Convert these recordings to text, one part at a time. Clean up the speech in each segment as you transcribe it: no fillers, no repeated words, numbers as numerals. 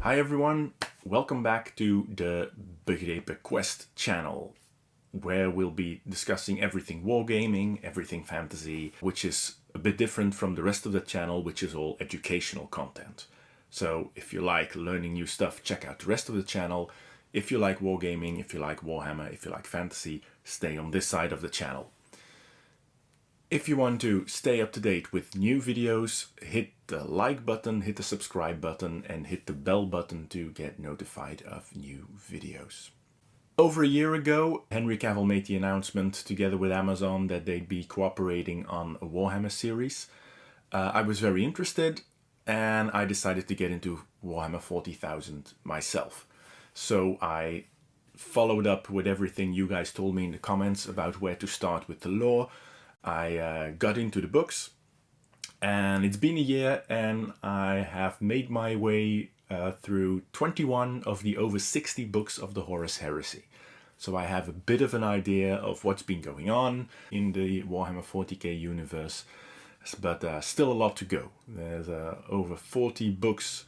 Hi everyone, welcome back to the Begrepen Quest channel, where we'll be discussing everything wargaming, everything fantasy, which is a bit different from the rest of the channel, which is all educational content. So if you like learning new stuff, check out the rest of the channel. If you like wargaming, if you like Warhammer, if you like fantasy, stay on this side of the channel. If you want to stay up to date with new videos, hit the like button, hit the subscribe button, and hit the bell button to get notified of new videos. Over a year ago, Henry Cavill made the announcement together with Amazon that they'd be cooperating on a Warhammer series. I was very interested and I decided to get into Warhammer 40,000 myself. So I followed up with everything you guys told me in the comments about where to start with the lore. I got into the books, and it's been a year and I have made my way through 21 of the over 60 books of the Horus Heresy. So I have a bit of an idea of what's been going on in the Warhammer 40k universe, but still a lot to go. There's over 40 books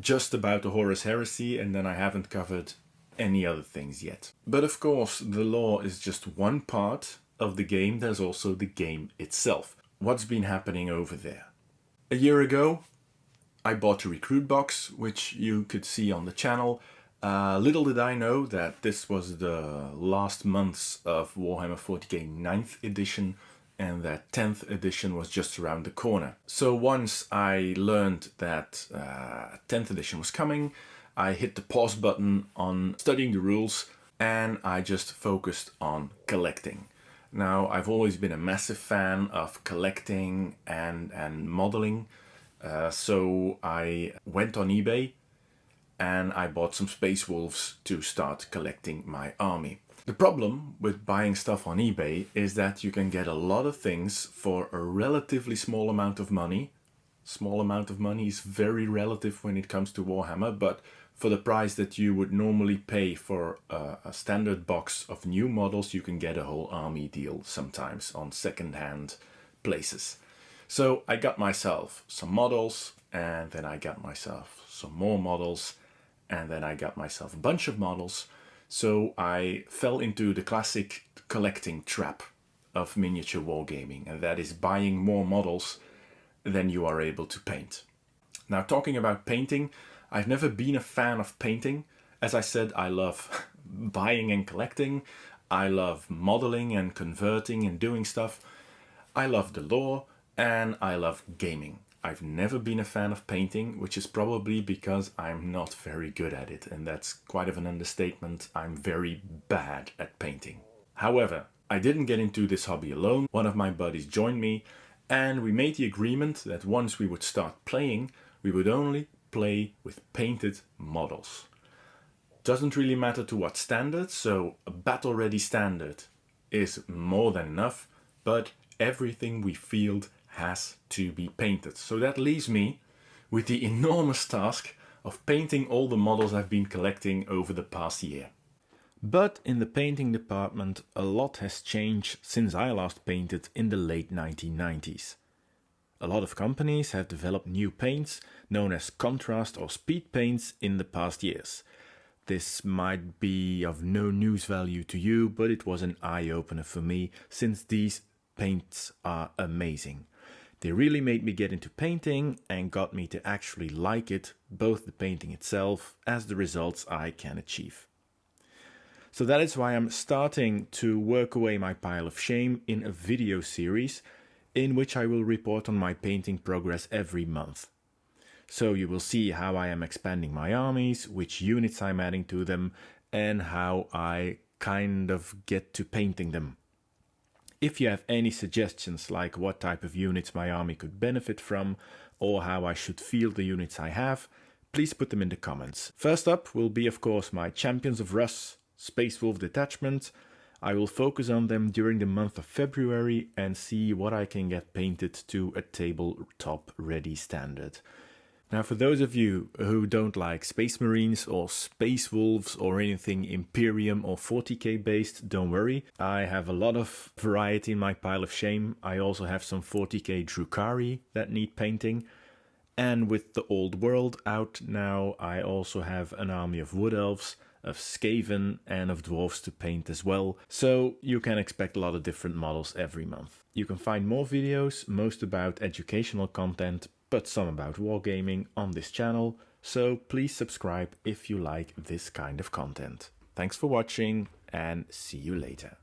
just about the Horus Heresy, and then I haven't covered any other things yet. But of course, the lore is just one part of the game. There's also the game itself. What's been happening over there? A year ago, I bought a recruit box, which you could see on the channel. Little did I know that this was the last months of Warhammer 40k 9th edition, and that 10th edition was just around the corner. So once I learned that 10th edition was coming, I hit the pause button on studying the rules, and I just focused on collecting. Now, I've always been a massive fan of collecting and modeling, so I went on eBay and I bought some Space Wolves to start collecting my army. The problem with buying stuff on eBay is that you can get a lot of things for a relatively small amount of money. Small amount of money is very relative when it comes to Warhammer, but for the price that you would normally pay for a standard box of new models, you can get a whole army deal sometimes on second-hand places. So I got myself some models, and then I got myself some more models, and then I got myself a bunch of models. So I fell into the classic collecting trap of miniature wargaming, and that is buying more models than you are able to paint. Now, talking about painting, I've never been a fan of painting. As I said, I love buying and collecting. I love modeling and converting and doing stuff. I love the lore and I love gaming. I've never been a fan of painting, which is probably because I'm not very good at it. And that's quite of an understatement. I'm very bad at painting. However, I didn't get into this hobby alone. One of my buddies joined me and we made the agreement that once we would start playing, we would only play with painted models. Doesn't really matter to what standard, so a battle ready standard is more than enough, but everything we field has to be painted. So that leaves me with the enormous task of painting all the models I've been collecting over the past year. But in the painting department, a lot has changed since I last painted in the late 1990s. A lot of companies have developed new paints, known as contrast or speed paints, in the past years. This might be of no news value to you, but it was an eye-opener for me, since these paints are amazing. They really made me get into painting and got me to actually like it, both the painting itself as the results I can achieve. So that is why I'm starting to work away my pile of shame in a video series, in which I will report on my painting progress every month. So you will see how I am expanding my armies, which units I'm adding to them, and how I kind of get to painting them. If you have any suggestions, like what type of units my army could benefit from, or how I should field the units I have, please put them in the comments. First up will be, of course, my Champions of Russ Space Wolf detachment. I will focus on them during the month of February and see what I can get painted to a tabletop ready standard. Now, for those of you who don't like Space Marines or Space Wolves or anything Imperium or 40k based, don't worry. I have a lot of variety in my pile of shame. I also have some 40k Drukhari that need painting. And with the old world out now, I also have an army of wood elves, of Skaven, and of dwarves to paint as well, so you can expect a lot of different models every month. You can find more videos, most about educational content, but some about wargaming, on this channel, so please subscribe if you like this kind of content. Thanks for watching, and see you later.